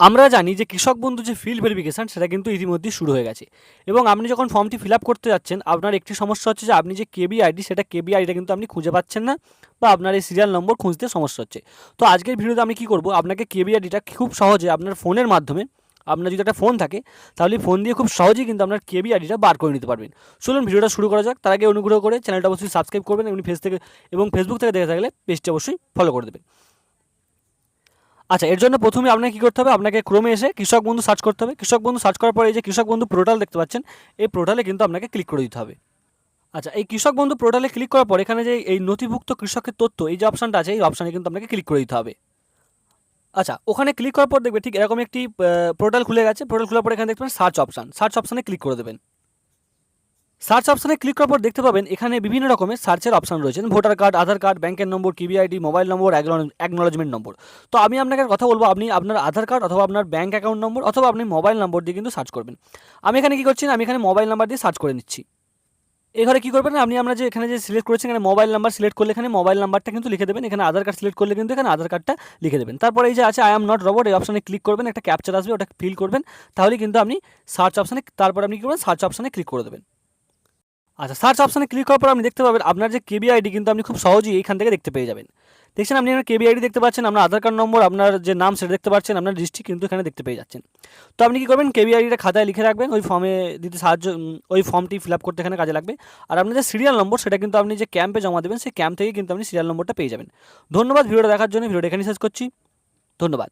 আমরা জানি যে কৃষক বন্ধু যে ফিল্ড ভেরিফিকেশান সেটা কিন্তু ইতিমধ্যেই শুরু হয়ে গেছে এবং আপনি যখন ফর্মটি ফিল আপ করতে যাচ্ছেন আপনার একটি সমস্যা হচ্ছে যে আপনি যে কেবি আইডি সেটা কেবি আইডিটা কিন্তু আপনি খুঁজে পাচ্ছেন না বা আপনার এই সিরিয়াল নম্বর খুঁজতে সমস্যা হচ্ছে। তো আজকের ভিডিওতে আমি কী করবো, আপনাকে কেবি আইডিটা খুব সহজে আপনার ফোনের মাধ্যমে, আপনার যদি একটা ফোন থাকে তাহলে ফোন দিয়ে খুব সহজেই কিন্তু আপনার কেবি আইডিটা বার করে নিতে পারবেন। চলুন ভিডিওটা শুরু করা যাক। তার আগে অনুগ্রহ করে চ্যানেলটা অবশ্যই সাবস্ক্রাইব করবেন এবং ফেসবুক থেকে দেখে থাকলে পেজটি অবশ্যই ফলো করে দেবেন। আচ্ছা, এর জন্য প্রথমে আপনাকে কী করতে হবে, আপনাকে ক্রোমে এসে কৃষক বন্ধু সার্চ করতে হবে। কৃষক বন্ধু সার্চ করার পরে এই যে কৃষক বন্ধু পোর্টাল দেখতে পাচ্ছেন, এই পোর্টালে কিন্তু আপনাকে ক্লিক করে দিতে হবে। আচ্ছা, এই কৃষক বন্ধু পোর্টালে ক্লিক করার পর এখানে যে এই নথিভুক্ত কৃষকের তথ্য এই যে অপশানটা আছে, এই অপশানে কিন্তু আপনাকে ক্লিক করে দিতে হবে। আচ্ছা, ওখানে ক্লিক করার পর দেখবে ঠিক এরকম একটি পোর্টাল খুলে গেছে। পোর্টাল খোলার পর এখানে দেখতে পাবেন সার্চ অপশানে ক্লিক করে দেবেন। সার্চ অপশানে ক্লিক করার পর দেখতে পাবেন এখানে বিভিন্ন রকমের সার্চের অপশান রয়েছে, ভোটার কার্ড, আধার কার্ড, ব্যাংকের নম্বর, কিবি আইডি, মোবাইল নম্বর, অ্যাকনলেজমেন্ট নম্বর। তো আমি আপনাকে কথা বলবো, আপনি আপনার আধার কার্ড অথবা আপনার ব্যাংক অ্যাকাউন্ট নম্বর অথবা আপনি মোবাইল নম্বর দিয়ে কিন্তু সার্চ করবেন। আমি এখানে কী করছি না, আমি এখানে মোবাইল নাম্বার দিয়ে সার্চ করে নিচ্ছি। এখানে কী করবেন, আমরা যে এখানে যে সিলেক্ট করেছি এখানে মোবাইল নাম্বার সিলেক্ট করলে এখানে মোবাইল নাম্বারটা কিন্তু লিখে দেবেন। এখানে আধার কার্ড সিলেক্ট করলে কিন্তু এখানে আধার কার্ডটা লিখে দেবেন। তারপরে এই যে আছে আই অ্যাম নট রোবট, এই অপশানে ক্লিক করবেন, একটা ক্যাপচার আসবে, ওটা ফিল করবেন। তাহলে কিন্তু আপনি সার্চ অপশানে, তারপর আপনি কী করবেন, সার্চ অপশানে ক্লিক করে দেবেন। আচ্ছা, সার্চ অপশানে ক্লিক করার পর আপনি দেখতে পাবেন আপনার যে কেবি আইডি কিন্তু আপনি খুব সহজেই এইখান থেকে দেখতে পেয়ে যাবেন। দেখছেন আপনি আপনার কেবি আইডি দেখতে পাচ্ছেন, আপনার আধার কার্ড নম্বর, আপনার যে নাম সেটা দেখতে পাচ্ছেন, আপনার ডিস্ট্রিক্ট কিন্তু এখানে দেখতে পেয়ে যাচ্ছেন। তো আপনি কী করবেন, কেবি আইডিটা খাতায় লিখে রাখবেন, ওই ফর্মে দিতে ওই ফর্মটি ফিল আপ করতে এখানে কাজে লাগবে। আর আপনার যে সিরিয়াল নম্বর সেটা কিন্তু আপনি যে ক্যাম্পে জমা দেবেন সেই ক্যাম্প থেকে কিন্তু আপনি সিরিয়াল নম্বরটা পেয়ে যাবেন। ধন্যবাদ ভিডিওটা দেখার জন্য। ভিডিওটা এখানে শেষ করছি। ধন্যবাদ।